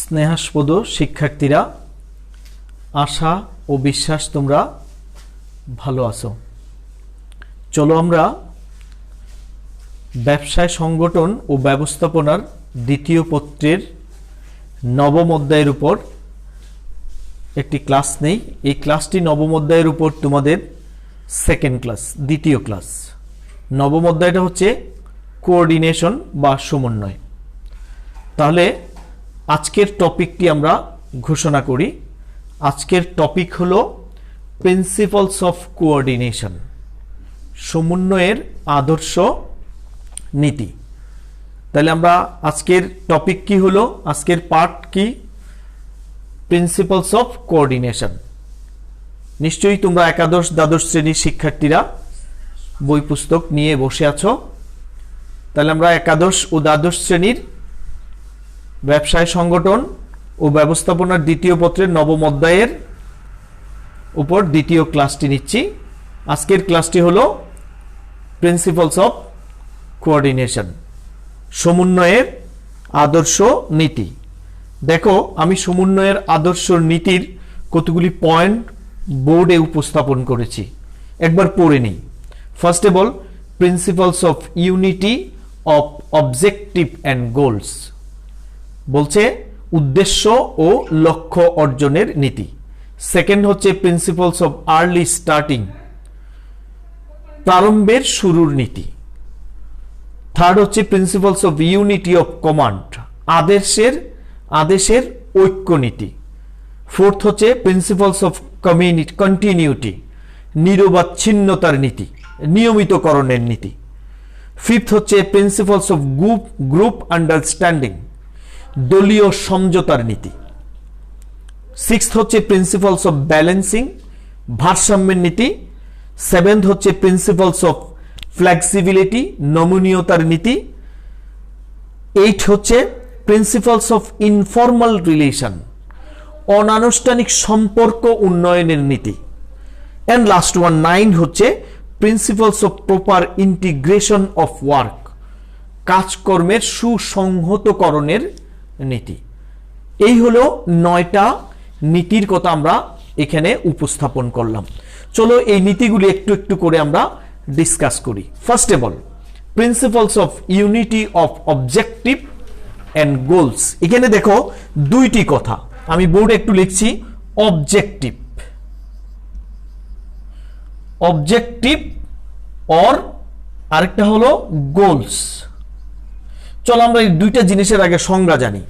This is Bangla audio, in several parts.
স্নেহাস্পদ শিক্ষার্থীরা, আশা ও বিশ্বাস তোমরা ভালো আছো। চলো আমরা ব্যবসায় সংগঠন ও ব্যবস্থাপনার দ্বিতীয় পত্রের নবম অধ্যায়ের উপর একটি ক্লাস নেই। এই ক্লাসটি নবম অধ্যায়ের উপর তোমাদের সেকেন্ড ক্লাস, দ্বিতীয় ক্লাস। নবম অধ্যায়টা হচ্ছে কোঅর্ডিনেশন বা সমন্বয়। তাহলে আজকের টপিকটি আমরা ঘোষণা করি। আজকের টপিক হলো প্রিন্সিপালস অফ কোঅর্ডিনেশন, সমন্বয়ের আদর্শ নীতি। তাহলে আমরা আজকের টপিক কি হলো, আজকের পার্ট কি? Principles of coordination. নিশ্চয়ই তোমরা একাদশ দ্বাদশ শ্রেণীর শিক্ষার্থীরা বই পুস্তক নিয়ে বসে আছো। তাহলে আমরা একাদশ ও দ্বাদশ শ্রেণীর ব্যবসায় সংগঠন ও ব্যবস্থাপনার দ্বিতীয় পত্রের নবম অধ্যায়ের উপর দ্বিতীয় ক্লাসটি নিচ্ছি। আজকের ক্লাসটি হলো প্রিন্সিপালস অফ কোঅর্ডিনেশন, সমন্বয়ের আদর্শ নীতি। দেখো, আমি সমন্বয়ের আদর্শ নীতির কতগুলি পয়েন্ট বোর্ডে উপস্থাপন করেছি, একবার পড়ে নিই। First of all, principles of unity of objective and goals, বলছে উদ্দেশ্য ও লক্ষ্য অর্জনের নীতি। সেকেন্ড হচ্ছে প্রিন্সিপালস অফ আর্লি স্টার্টিং, প্রারম্ভের শুরুর নীতি। থার্ড হচ্ছে principles of unity of command, আদেশের ঐক্য নীতি। ফোর্থ হচ্ছে প্রিন্সিপালস অফ কন্টিনিউটি, নিরবচ্ছিন্নতার নীতি, নিয়মিতকরণের নীতি। ফিফথ হচ্ছে প্রিন্সিপালস অফ গ্রুপ আন্ডারস্ট্যান্ডিং, দলীয় সমঝোতার নীতি। সিক্সথ হচ্ছে প্রিন্সিপালস অফ ব্যালেন্সিং, ভারসাম্যের নীতি। সেভেন্থ হচ্ছে প্রিন্সিপালস অফ ফ্লেক্সিবিলিটি, নমনীয়তার নীতি। এইট হচ্ছে প্রিন্সিপালস অফ ইনফর্মাল রিলেশন, অনানুষ্ঠানিক সম্পর্ক উন্নয়নের নীতি। অ্যান্ড লাস্ট ওয়ান, নাইন হচ্ছে principles of proper integration of work, কাজকর্মের সুসংহতকরণের নীতি। এই হলো 9টা নীতির কথা আমরা এখানে উপস্থাপন করলাম। চলো এই নীতিগুলি একটু একটু করে আমরা ডিসকাস করি। First of all, principles of unity of objective and goals. এখানে দেখো দুইটি কথা আমি বোর্ডে একটু লিখছি, অবজেক্টিভ অর আরেকটা হলো গোলস। চলো আমরা এই দুইটা জিনিসের আগে সংজ্ঞা জানি।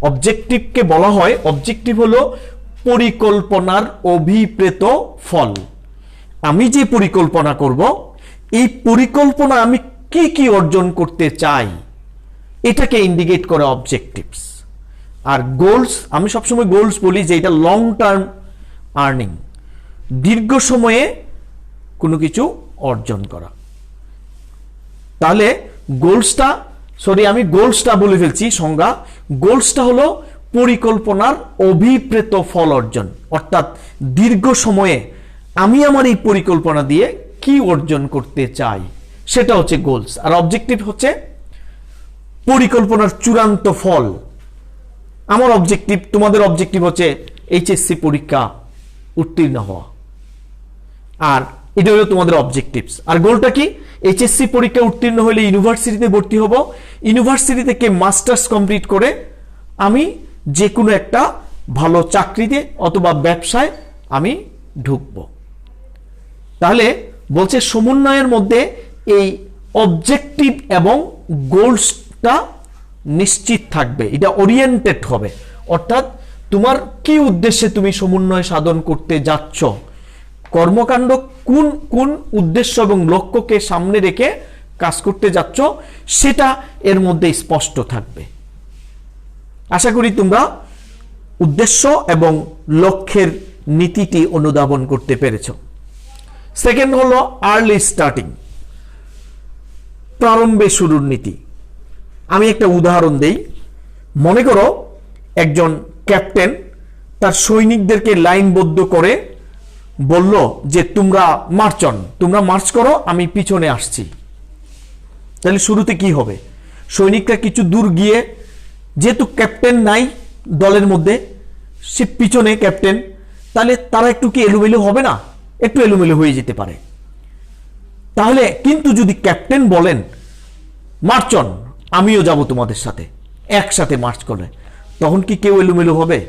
অবজেক্টিভকে বলা হয়, অবজেক্টিভ হলো পরিকল্পনার অভিপ্রেত ফল। আমি যে পরিকল্পনা করব, এই পরিকল্পনা আমি কি কি অর্জন করতে চাই, এটাকে ইন্ডিকেট করে অবজেক্টিভস। আর গোলস, আমি সবসময় গোলস বলি যে এটা লং টার্ম আর্নিং, দীর্ঘ সময়ে কোনো কিছু অর্জন করা। তাহলে আমি গোলসটা বলে ফেলছি সংজ্ঞা। গোলসটা হলো পরিকল্পনার অভিপ্রেত ফল অর্জন, অর্থাৎ দীর্ঘ সময়ে আমি আমার এই পরিকল্পনা দিয়ে কি অর্জন করতে চাই, সেটা হচ্ছে গোলস। আর অবজেক্টিভ হচ্ছে পরিকল্পনার চূড়ান্ত ফল। আমার অবজেক্টিভ, তোমাদের অবজেক্টিভ হচ্ছে এইচএসসি পরীক্ষা উত্তীর্ণ হওয়া, আর এটা হলো তোমাদের অবজেক্টিভস। আর গোলটা কি? এইচএসসি পরীক্ষা উত্তীর্ণ হলে ইউনিভার্সিটিতে ভর্তি হব, ইউনিভার্সিটি থেকে মাস্টার্স কমপ্লিট করে আমি যে কোনো একটা ভালো চাকরিতে অথবা ব্যবসায় আমি ঢুকব। তাহলে বলছে সমন্বয়ের মধ্যে এই অবজেক্টিভ এবং গোলসটা নিশ্চিত থাকবে, এটা ওরিয়েন্টেড হবে। অর্থাৎ তোমার কি উদ্দেশ্যে তুমি সমন্বয় সাধন করতে যাচ্ছ, কর্মকাণ্ড কোন কোন উদ্দেশ্য এবং লক্ষ্যকে সামনে রেখে কাজ করতে যাচ্ছ, সেটা এর মধ্যে স্পষ্ট থাকবে। আশা করি তোমরা উদ্দেশ্য এবং লক্ষ্যের নীতিটি অনুধাবন করতে পেরেছ। সেকেন্ড হলো আর্লি স্টার্টিং, প্রারম্ভে শুরুর নীতি। আমি একটা উদাহরণ দেই। মনে করো একজন ক্যাপ্টেন তার সৈনিকদেরকে লাইনবদ্ধ করে বলল যে তোমরা মার্চ করো, আমি পিছনে আসছি। তাহলে শুরুতে কি হবে? সৈনিকরা কিছু দূর গিয়ে, যেহেতু ক্যাপ্টেন নাই, দলের মধ্যে, সে পিছনে ক্যাপ্টেন, তাহলে তারা একটু কি এলোমেলো হবে না? একটু এলোমেলো হয়ে যেতে পারে। তাহলে কিন্তু যদি ক্যাপ্টেন বলেন মার্চ অন, আমিও যাব তোমাদের সাথে, একসাথে মার্চ করলে, তখন কি কেউ এলোমেলো হবে?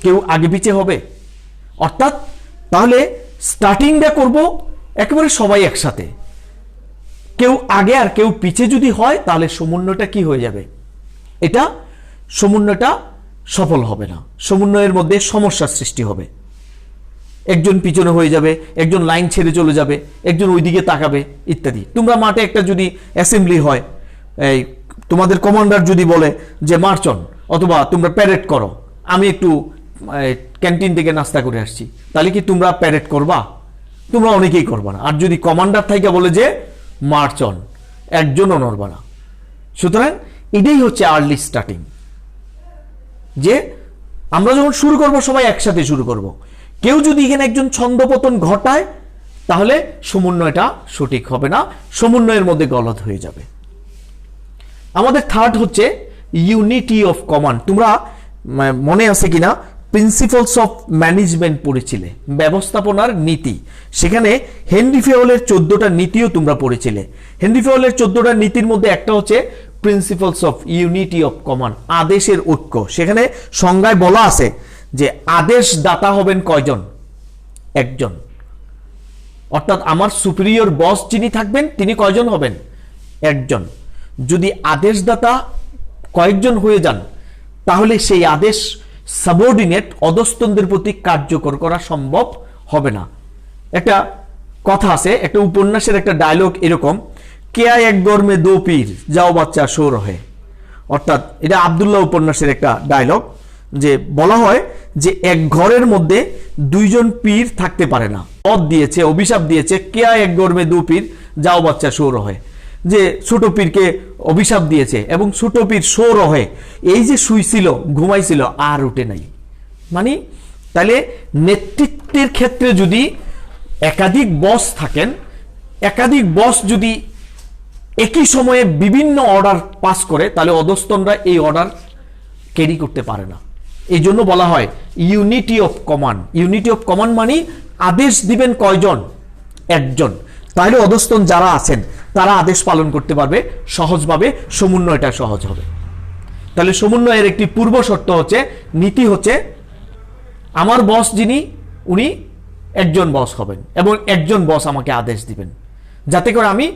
কেউ আগে পিছে হবে? অর্থাৎ তাহলে স্টার্টিংটা করব একেবারে সবাই একসাথে, কেউ আগে আর কেউ পিছে যদি হয় তাহলে সমন্বয়টা কি হয়ে যাবে? এটা সমন্বয়টা সফল হবে না, সমন্বয়ের মধ্যে সমস্যার সৃষ্টি হবে। একজন পিছনে হয়ে যাবে, একজন লাইন ছেড়ে চলে যাবে, একজন ওইদিকে তাকাবে ইত্যাদি। তোমরা মাঠে একটা যদি অ্যাসেম্বলি হয়, এই তোমাদের কমান্ডার যদি বলে যে মার্চ অন, অথবা তোমরা প্যারেড করো, আমি একটু ক্যান্টিন থেকে নাস্তা করে আসছি, তাহলে কি তোমরা প্যারেড করবা? তোমরা অনেকেই করবা না। আর যদি কমান্ডার থেকে বলে যে মার্চ অন, একজনও নড়বা না। সুতরাং এটাই হচ্ছে আর্লি স্টার্টিং, যে আমরা যখন শুরু করব সবাই একসাথে শুরু করব। কেউ যদি এখানে একজন ছন্দপতন ঘটায় তাহলে সমন্বয়টা সঠিক হবে না, সমন্বয়ের মধ্যে গলদ হয়ে যাবে। আমাদের থার্ড হচ্ছে ইউনিটি অফ কমান্ড। তোমরা মনে আছে কিনা প্রিন্সিপালস অফ ম্যানেজমেন্ট পড়েছিলে, ব্যবস্থাপনার নীতি। সেখানে হেনরি ফেওয়েলের 14টা নীতিও তোমরা পড়েছিলে। হেনরি ফেওয়েলের 14টা নীতির মধ্যে একটা হচ্ছে principles of unity of command, আদেশের ঐক্য। সেখানে সংজ্ঞায় বলা আছে যে আদেশ দাতা হবেন কয়জন? একজন। অর্থাৎ আমার সুপিরিয়র বস যিনি থাকবেন তিনি কয়জন হবেন? একজন। যদি আদেশদাতা কয়েকজন হয়ে যান তাহলে সেই আদেশ সাবঅর্ডিনেট অধস্তনদের প্রতি কার্যকর করা সম্ভব হবে না। একটা কথা আছে, একটা উপন্যাসের একটা ডায়লগ এরকম, কেয়া এক গরমে দো পীর যাও বাচ্চা শো রহে। অর্থাৎ এটা আব্দুল্লাহ উপন্যাসের একটা ডায়লগ, যে বলা হয় যে এক ঘরের মধ্যে দুইজন পীর থাকতে পারে না। পদ দিয়েছে, অভিশাপ দিয়েছে, কেয়া এক গরমে দো পীর যাও বাচ্চা শো রহে, যে ছোট পীরকে অভিশাপ দিয়েছে এবং ছোট পীর শো রহে, এই যে শুইছিল ঘুমাইছিল আর উঠে নাই। মানে তাহলে নেতৃত্বের ক্ষেত্রে যদি একাধিক বস থাকেন, একাধিক বস যদি একই সময়ে বিভিন্ন অর্ডার পাস করে, তাহলে অধস্তনরা এই অর্ডার ক্যারি করতে পারে না। এই জন্য বলা হয় unity of command. Unity of command মানে আদেশ দিবেন কয়জন? একজন। তাহলে অধস্তন যারা আছেন তারা আদেশ পালন করতে পারবে সহজভাবে, সমন্বয়টা সহজ হবে। তাহলে সমন্বয়ের একটি পূর্ব শর্ত হচ্ছে, নীতি হচ্ছে আমার বস যিনি উনি একজন বস হবেন এবং একজন বস আমাকে আদেশ দিবেন, যাতে করে আমি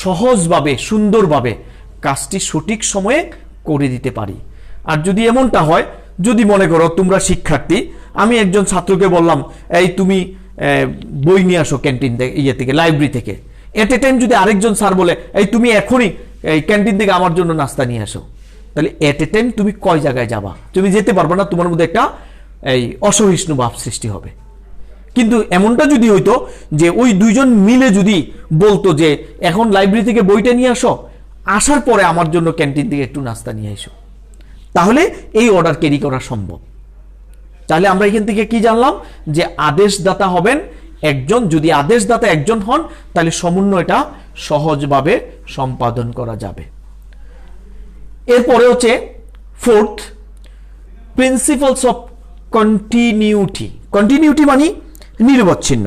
সহজভাবে সুন্দরভাবে কাজটি সঠিক সময়ে করে দিতে পারি। আর যদি এমনটা হয়, যদি মনে করো তোমরা শিক্ষার্থী, আমি একজন ছাত্রকে বললাম এই তুমি বই নিয়ে আসো ক্যান্টিন থেকে লাইব্রেরি থেকে, এট এ টাইম যদি আরেকজন স্যার বলে এই তুমি এখনই এই ক্যান্টিন থেকে আমার জন্য নাস্তা নিয়ে আসো, তাহলে এট এ টাইম তুমি কয় জায়গায় যাবা? তুমি যেতে পারবে না, তোমার মধ্যে একটা এই অসহিষ্ণু ভাব সৃষ্টি হবে। কিন্তু এমনটা যদি হইতো যে ওই দুইজন মিলে যদি বলতো যে এখন লাইব্রেরি থেকে বইটা নিয়ে আসো, আসার পরে আমার জন্য ক্যান্টিন থেকে একটু নাস্তা নিয়ে এসো, তাহলে এই অর্ডার ক্যারি করা সম্ভব। তাহলে আমরা এখান থেকে কি জানলাম? যে আদেশদাতা হবেন একজন। যদি আদেশদাতা একজন হন তাহলে সমন্বয়টা সহজভাবে সম্পাদন করা যাবে। এরপরে হচ্ছে fourth, principles of continuity. Continuity মানে নিরবচ্ছিন্ন।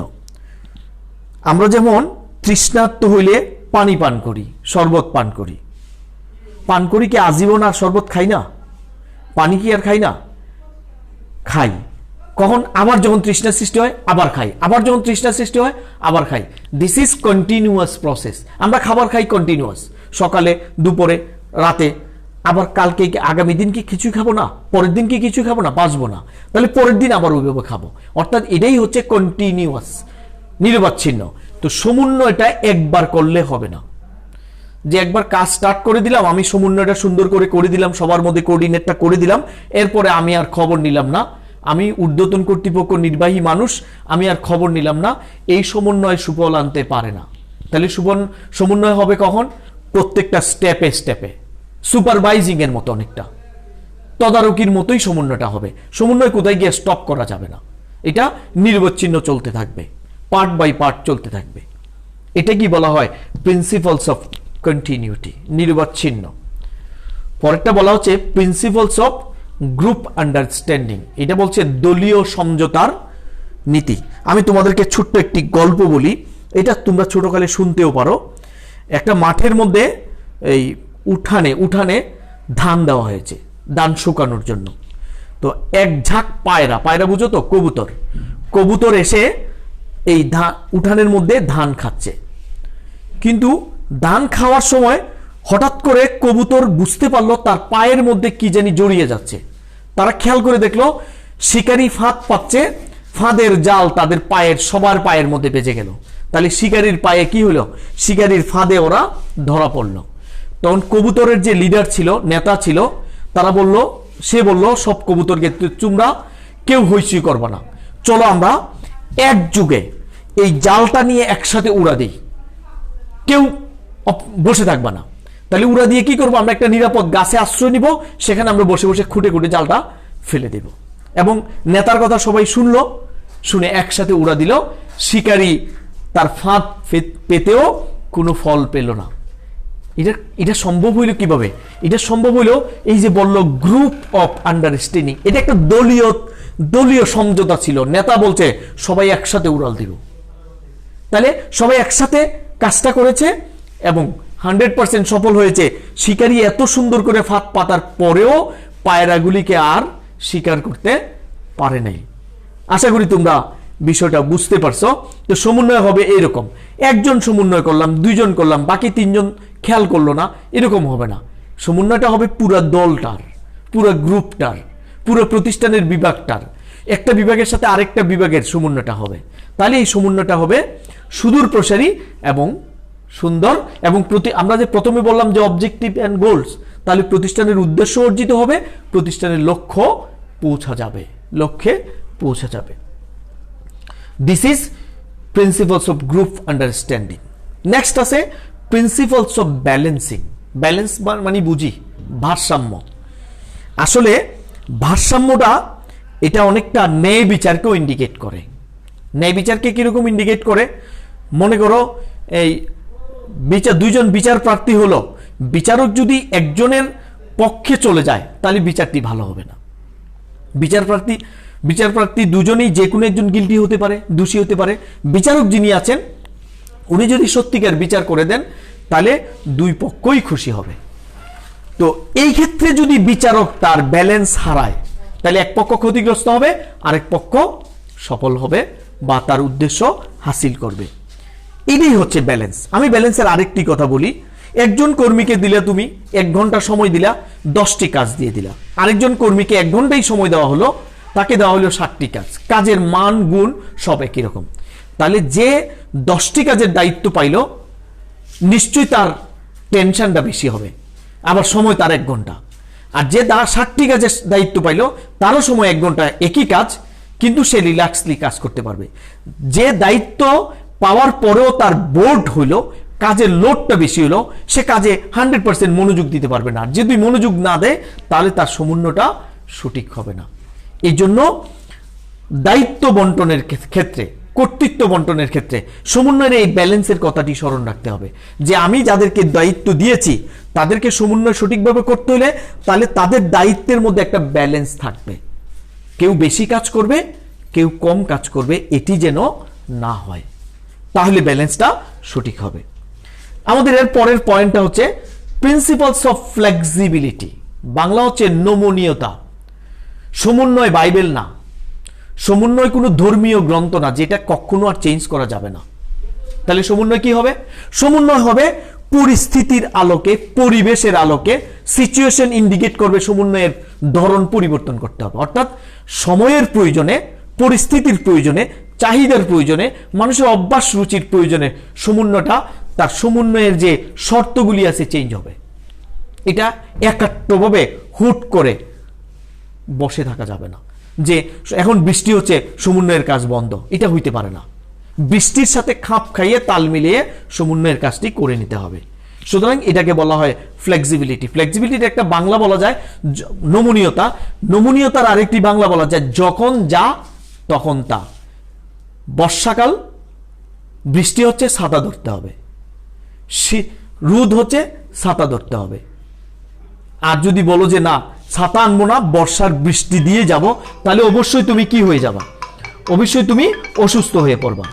আমরা যেমন তৃষ্ণার্ত হইলে পানি পান করি, শরবত পান করি। পান করি কি আজীবন আর শরবত খাই না? পানি কি আর খাই না? খাই। কখন? আবার যখন তৃষ্ণা সৃষ্টি হয় আবার খাই, আবার যখন তৃষ্ণা সৃষ্টি হয় আবার খাই। This is continuous process. আমরা খাবার খাই কন্টিনিউয়াস, সকালে, দুপুরে, রাতে। আবার কালকে আগামী দিন কি কিছুই খাবো না? পরের দিন কি কিছুই খাবো না? বাঁচবো না। তাহলে পরের দিন আবার ওইভাবে খাবো। অর্থাৎ এটাই হচ্ছে কন্টিনিউয়াস, নিরবচ্ছিন্ন। তো সমন্বয়টা একবার করলে হবে না, যে একবার কাজ স্টার্ট করে দিলাম, আমি সমন্বয়টা সুন্দর করে দিলাম, সবার মধ্যে কোঅর্ডিনেটটা করে দিলাম, এরপরে আমি আর খবর নিলাম না, আমি ঊর্ধ্বতন কর্তৃপক্ষ নির্বাহী মানুষ, আমি আর খবর নিলাম না, এই সমন্বয় সুফল আনতে পারে না। তাহলে সমন্বয় হবে কখন? প্রত্যেকটা স্টেপে স্টেপে, সুপারভাইজিং এর মতো, অনেকটা তদারকির মতোই সমন্বয়টা হবে। সমন্বয় কোথায় গিয়ে স্টপ করা যাবে না, এটা নিরবচ্ছিন্ন চলতে থাকবে, পার্ট বাই পার্ট চলতে থাকবে। এটা কি বলা হয়? প্রিন্সিপালস অফ কন্টিনিউটি, নিরবচ্ছিন্ন। পরেরটা বলা হচ্ছে প্রিন্সিপালস অফ গ্রুপ আন্ডারস্ট্যান্ডিং, এটা বলছে দলীয় সমঝোতার নীতি। আমি তোমাদেরকে ছোট্ট একটি গল্প বলি, এটা তোমরা ছোটকালে শুনতেও পারো। একটা মাঠের মধ্যে এই উঠানে ধান দেওয়া হয়েছে ধান শুকানোর জন্য। তো এক ঝাঁক পায়রা বুঝো তো, কবুতর এসে এই উঠানের মধ্যে ধান খাচ্ছে। কিন্তু ধান খাওয়ার সময় হঠাৎ করে কবুতর বুঝতে পারলো তার পায়ের মধ্যে কি জানি জড়িয়ে যাচ্ছে। তারা খেয়াল করে দেখলো শিকারী ফাঁদ পাচ্ছে, ফাঁদের জাল তাদের সবার পায়ের মধ্যে বেজে গেল। তাহলে শিকারীর পায়ে কি হলো? শিকারীর ফাঁদে ওরা ধরা পড়লো। তখন কবুতরের যে লিডার ছিল, নেতা ছিল, সে বলল সব কবুতরকে, তোমরা কেউ হইচই করবা না, চলো আমরা একযোগে এই জালটা নিয়ে একসাথে উড়া দিই, কেউ বসে থাকবা না। তাহলে উড়া দিয়ে কি করবো? আমরা একটা নিরাপদ গাছে আশ্রয় নিব, সেখানে আমরা বসে বসে খুঁটে জালটা ফেলে দেব। এবং নেতার কথা সবাই শুনে একসাথে উড়া দিল। শিকারী তার ফাঁদ পেতেও কোনো ফল পেল না। এটা সম্ভব হইল কিভাবে? এটা সম্ভব হইল এই যে বলল গ্রুপ অফ আন্ডারস্ট্যান্ডিং। এটা একটা দলীয় সমঝোতা ছিল। নেতা বলছে সবাই একসাথে উড়াল দিব। তাহলে সবাই একসাথে কাজটা করেছে এবং 100% সফল হয়েছে। শিকারী এত সুন্দর করে ফাঁদ পাতার পরেও পায়রাগুলিকে আর শিকার করতে পারে নাই। আশা করি তোমরা বিষয়টা বুঝতে পারছো। তো সমন্বয় হবে এরকম, একজন সমন্বয় করলাম, দুইজন করলাম, বাকি তিনজন খেয়াল করলো না, এরকম হবে না। সমন্বয়টা হবে পুরো দলটার, পুরো গ্রুপটার, পুরো প্রতিষ্ঠানের বিভাগটার, একটা বিভাগের সাথে আরেকটা বিভাগের সমন্বয়টা হবে। তাহলে এই সমন্বয়টা হবে সুদূর প্রসারী এবং সুন্দর। এবং আমরা যে প্রথমে বললাম যে অবজেক্টিভ অ্যান্ড গোলস, তাহলে প্রতিষ্ঠানের উদ্দেশ্য অর্জিত হবে, প্রতিষ্ঠানের লক্ষ্যে পৌঁছা যাবে। This is principles of group understanding. Next আছে প্রিন্সিপালস অফ ব্যালেন্সিং। ব্যালেন্স মানে বুঝি ভারসাম্য। আসলে ভারসাম্যটা এটা অনেকটা ন্যায় বিচারকেও ইন্ডিকেট করে। ন্যায় বিচারকে কিরকম ইন্ডিকেট করে? মনে করো এই দুইজন বিচার প্রার্থী হলো, বিচারক যদি একজনের পক্ষে চলে যায় তাহলে বিচারটি ভালো হবে না। বিচার প্রার্থী দুজনেই যে কোনো একজন গিল্টি হতে পারে, দোষী হতে পারে। বিচারক যিনি আছেন উনি যদি সত্যিকার বিচার করে দেন তাহলে দুই পক্ষই খুশি হবে। তো এই ক্ষেত্রে যদি বিচারক তার ব্যালেন্স হারায় তাহলে এক পক্ষ ক্ষতিগ্রস্ত হবে, আরেক পক্ষ সফল হবে বা তার উদ্দেশ্য হাসিল করবে। এটাই হচ্ছে ব্যালেন্স। আমি ব্যালেন্সের আরেকটি কথা বলি। একজন কর্মীকে দিলে তুমি 1 ঘন্টা সময় দিলা, 10টি কাজ দিয়ে দিলা। আরেকজন কর্মীকে 1 ঘন্টাই সময় দেওয়া হলো, তাকে দেওয়া হলো 60টি কাজ। কাজের মান গুণ সব একই রকম। তাহলে যে 10টি কাজের দায়িত্ব পাইল নিশ্চয়ই তার টেনশনটা বেশি হবে, আবার সময় তার 1 ঘন্টা। আর যে 60টি কাজের দায়িত্ব পাইল তারও সময় 1 ঘন্টা, একই কাজ, কিন্তু সে রিল্যাক্সলি কাজ করতে পারবে। যে দায়িত্ব পাওয়ার পরেও তার বোর্ড হইলো, কাজের লোডটা বেশি হলো, সে কাজে 100% মনোযোগ দিতে পারবে না। যদি মনোযোগ না দেয় তাহলে তার সমন্বয়টা সঠিক হবে না। এই জন্য দায়িত্ব বন্টনের ক্ষেত্রে, কর্তৃত্ব বন্টনের ক্ষেত্রে সমন্বয়ের এই ব্যালেন্সের কথাটি স্মরণ রাখতে হবে যে আমি যাদেরকে দায়িত্ব দিয়েছি তাদেরকে সমন্বয় সঠিকভাবে করতে হলে তাহলে তাদের দায়িত্বের মধ্যে একটা ব্যালেন্স থাকবে। কেউ বেশি কাজ করবে, কেউ কম কাজ করবে, এটি যেন না হয়, তাহলে ব্যালেন্সটা সঠিক হবে। আমাদের এর পরের পয়েন্টটা হচ্ছে প্রিন্সিপালস অফ ফ্লেক্সিবিলিটি। বাংলা হচ্ছে নমনীয়তা। সমন্বয় বাইবেল না, সমন্বয় কোনো ধর্মীয় গ্রন্থ না যেটা কখনো আর চেঞ্জ করা যাবে না। তাহলে সমন্বয় কি হবে? সমন্বয় হবে পরিস্থিতির আলোকে, পরিবেশের আলোকে, সিচুয়েশন ইন্ডিকেট করবে সমন্বয়ের ধরন পরিবর্তন করতে হবে। অর্থাৎ সময়ের প্রয়োজনে, পরিস্থিতির প্রয়োজনে, চাহিদার প্রয়োজনে, মানুষের অভ্যাস রুচির প্রয়োজনে সমন্বয়টা, তার সমন্বয়ের যে শর্তগুলি আছে চেঞ্জ হবে। এটা একাত্মভাবে হুট করে বসে থাকা যাবে না যে এখন বৃষ্টি হচ্ছে সমন্বয়ের কাজ বন্ধ, এটা হইতে পারে না। বৃষ্টির সাথে খাপ খাইয়ে তাল মিলিয়ে সমন্বয়ের কাজটি করে নিতে হবে। সুতরাং এটাকে বলা হয় ফ্লেক্সিবিলিটি। ফ্লেক্সিবিলিটির একটা বাংলা বলা যায় নমনীয়তা। নমনীয়তার আরেকটি বাংলা বলা যায় যখন যা তখন তা। বর্ষাকাল, বৃষ্টি হচ্ছে, ছাতা ধরতে হবে। রোদ হচ্ছে, ছাতা ধরতে হবে। আর যদি বলো যে না ছাতা আনবো না, বর্ষার বৃষ্টি দিয়ে যাব, তাহলে অবশ্যই তুমি কি হয়ে যাবা? অবশ্যই তুমি অসুস্থ হয়ে পড়বা,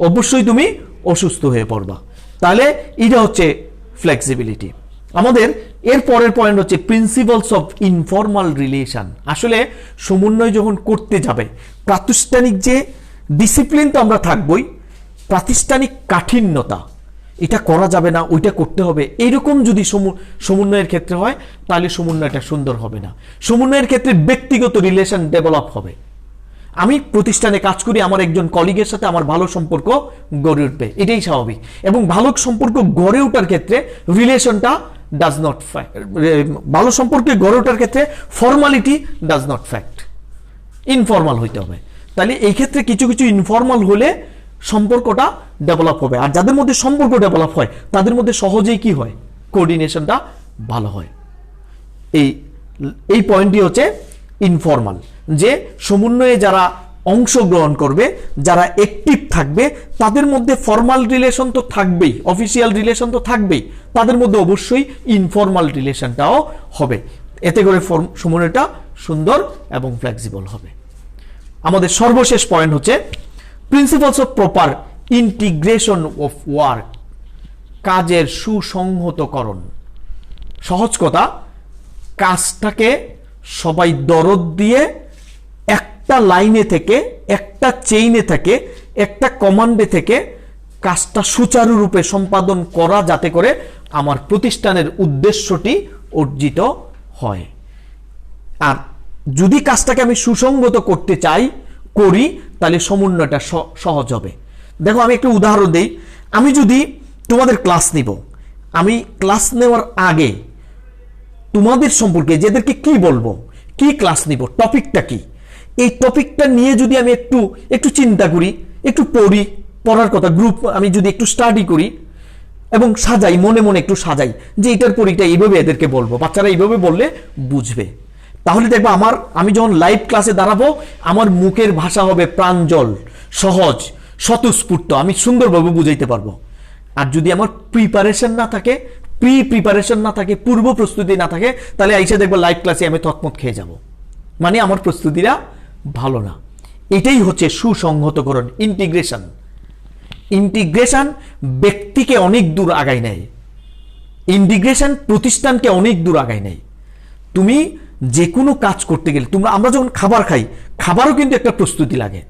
অবশ্যই তুমি অসুস্থ হয়ে পড়বা। তাহলে এটা হচ্ছে ফ্লেক্সিবিলিটি। আমাদের এর পরের পয়েন্ট হচ্ছে প্রিন্সিপালস অফ ইনফর্মাল রিলেশন। আসলে সমন্বয় যখন করতে যাবে, প্রাতিষ্ঠানিক যে ডিসিপ্লিন তো আমরা থাকবই, প্রাতিষ্ঠানিক কাঠিন্যতা, এটা করা যাবে না, ওইটা করতে হবে, এইরকম যদি সমন্বয়ের ক্ষেত্রে হয়, তাহলে সমন্বয়টা সুন্দর হবে না। সমন্বয়ের ক্ষেত্রে ব্যক্তিগত রিলেশন ডেভেলপ হবে। আমি প্রতিষ্ঠানে কাজ করি, আমার একজন কলিগের সাথে আমার ভালো সম্পর্ক গড়ে উঠবে, এটাই স্বাভাবিক। এবং ভালো সম্পর্ক গড়ে ওঠার ক্ষেত্রে রিলেশনটা ডাজ নট ফ্যাক্ট, ভালো সম্পর্কে গড়ে ওঠার ক্ষেত্রে formality does not fact, informal হইতে হবে। তাহলে এই ক্ষেত্রে কিছু কিছু ইনফর্মাল হলে সম্পর্কটা ডেভেলপ হবে। আর যাদের মধ্যে সম্পর্ক ডেভেলপ হয় তাদের মধ্যে সহজেই কি হয়? কোঅর্ডিনেশনটা ভালো হয়। এই পয়েন্টটি হচ্ছে ইনফর্মাল, যে সমন্বয়ে যারা অংশগ্রহণ করবে, যারা অ্যাক্টিভ থাকবে, তাদের মধ্যে ফর্মাল রিলেশন তো থাকবেই, অফিসিয়াল রিলেশন তো থাকবেই, তাদের মধ্যে অবশ্যই ইনফর্মাল রিলেশনটাও হবে। এতে করে সমন্বয়টা সুন্দর এবং ফ্লেক্সিবল হবে। আমাদের সর্বশেষ পয়েন্ট হচ্ছে principles of proper integration of work, কাজের সুসংহতকরণ। সহজ কথা, কাজটাকে সবাই দরদ দিয়ে একটা লাইনে থেকে, একটা চেইনে থেকে, একটা কমান্ডে থেকে কাজটা সুচারুরূপে সম্পাদন করা, যাতে করে আমার প্রতিষ্ঠানের উদ্দেশ্যটি অর্জিত হয়। আর যদি কাজটাকে আমি সুসংগত করতে চাই, করি, তাহলে সমন্বয়টা সহজ হবে। দেখো আমি একটা উদাহরণ দিই। আমি যদি তোমাদের ক্লাস নিব, আমি ক্লাস নেওয়ার আগে তোমাদের সম্পর্কে যাদেরকে কি বলবো, কি ক্লাস নিব, টপিকটা কি, এই টপিকটা নিয়ে যদি আমি একটু চিন্তা করি, একটু পড়ার কথা, গ্রুপ আমি যদি একটু স্টাডি করি এবং সাজাই, মনে মনে একটু সাজাই যে এটার পরীক্ষা এইভাবে এদেরকে বলবো, বাচ্চারা এইভাবে বললে বুঝবে, তাহলে দেখবো আমি যখন লাইভ ক্লাসে দাঁড়াবো, আমার মুখের ভাষা হবে প্রাঞ্জল, সহজ, স্বতঃস্ফূর্ত, আমি সুন্দরভাবে বুঝাইতে পারবো। আর যদি আমার প্রিপারেশন না থাকে, পূর্ব প্রস্তুতি না থাকে, তাহলে আইসা দেখবো লাইভ ক্লাসে আমি তৎমত খেয়ে যাব, মানে আমার প্রস্তুতিটা ভালো না। এটাই হচ্ছে সুসংহতকরণ, ইন্টিগ্রেশন ব্যক্তিকে অনেক দূর আগায় নেয়, ইন্টিগ্রেশন প্রতিষ্ঠানকে অনেক দূর আগায় নেয়। তুমি যে কোনো কাজ করতে গেলে, আমরা যখন খাবার খাই, খাবারও কিন্তু একটা প্রস্তুতি লাগে,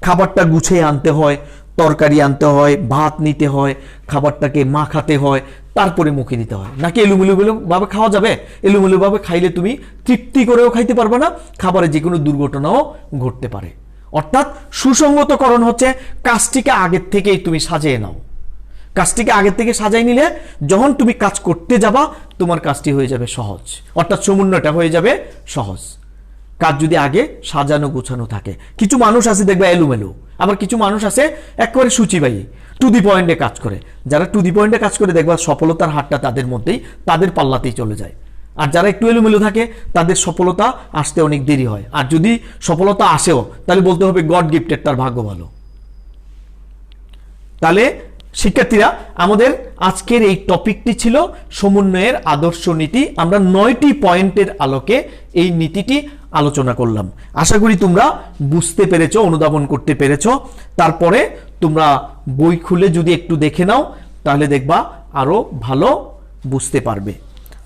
খাবারটা গুছিয়ে আনতে হয়, তরকারি আনতে হয়, ভাত নিতে হয়, খাবারটাকে মাখাতে হয়, তারপরে মুখে দিতে হয়। নাকি এলোমেলো ভাবে খাওয়া যাবে? এলোমেলো ভাবে খাইলে তুমি তৃপ্তি করেও খাইতে পারবে না, খাবারে যে কোনো দুর্ঘটনাও ঘটতে পারে। অর্থাৎ সুসংগতকরণ হচ্ছে কাজটিকে আগের থেকেই তুমি সাজিয়ে নাও, কাজটিকে আগের থেকে সাজাই নিলে যখন তুমি কাজ করতে যাবা, তোমার কাজটি হয়ে যাবে সহজ, অর্থাৎ সমন্বয়টা হয়ে যাবে সহজ। কাজ যদি আগে সাজানো গোছানো থাকে। কিছু মানুষ আছে দেখবে এলোমেলো, আবার কিছু মানুষ আছে একেবারে সূচিবাহী, টু দি পয়েন্টে কাজ করে। যারা টু দি পয়েন্টে কাজ করে দেখবা সফলতার হাতটা তাদের মধ্যেই, তাদের পাল্লাতেই চলে যায়। আর যারা একটু এলোমেলো থাকে, তাদের সফলতা আসতে অনেক দেরি হয়। আর যদি সফলতা আসেও, তাহলে বলতে হবে গড গিফটেড, তার ভাগ্য ভালো। তাহলে শিক্ষার্থীরা, আমাদের আজকের এই টপিকটি ছিল সমন্বয়ের আদর্শ নীতি। আমরা 9টি পয়েন্টের আলোকে এই নীতিটি আলোচনা করলাম। আশা করি তোমরা বুঝতে পেরেছো, অনুধাবন করতে পেরেছো। তারপরে তোমরা বই খুলে যদি একটু দেখে নাও, তাহলে দেখবা আরো ভালো বুঝতে পারবে।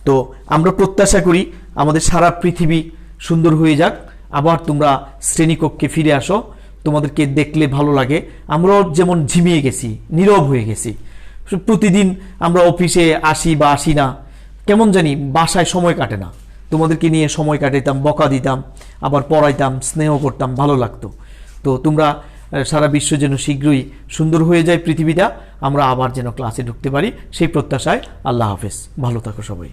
তো আমরা প্রত্যাশা করি আমাদের সারা পৃথিবী সুন্দর হয়ে যাক, আবার তোমরা শ্রেণীকক্ষে ফিরে আসো, তোমাদেরকে দেখলে ভালো লাগে। আমরাও যেমন ঝিমিয়ে গেছি, নীরব হয়ে গেছি, প্রতিদিন আমরা অফিসে আসি বা আসি না, কেমন জানি বাসায় সময় কাটে না। তোমাদেরকে নিয়ে সময় কাটাইতাম, বকা দিতাম, আবার পড়াইতাম, স্নেহ করতাম, ভালো লাগতো। তো তোমরা সারা বিশ্ব যেন শীঘ্রই সুন্দর হয়ে যায় পৃথিবীটা, আমরা আবার যেন ক্লাসে ঢুকতে পারি, সেই প্রত্যাশায় আল্লাহ হাফেজ। ভালো থাকো সবাই।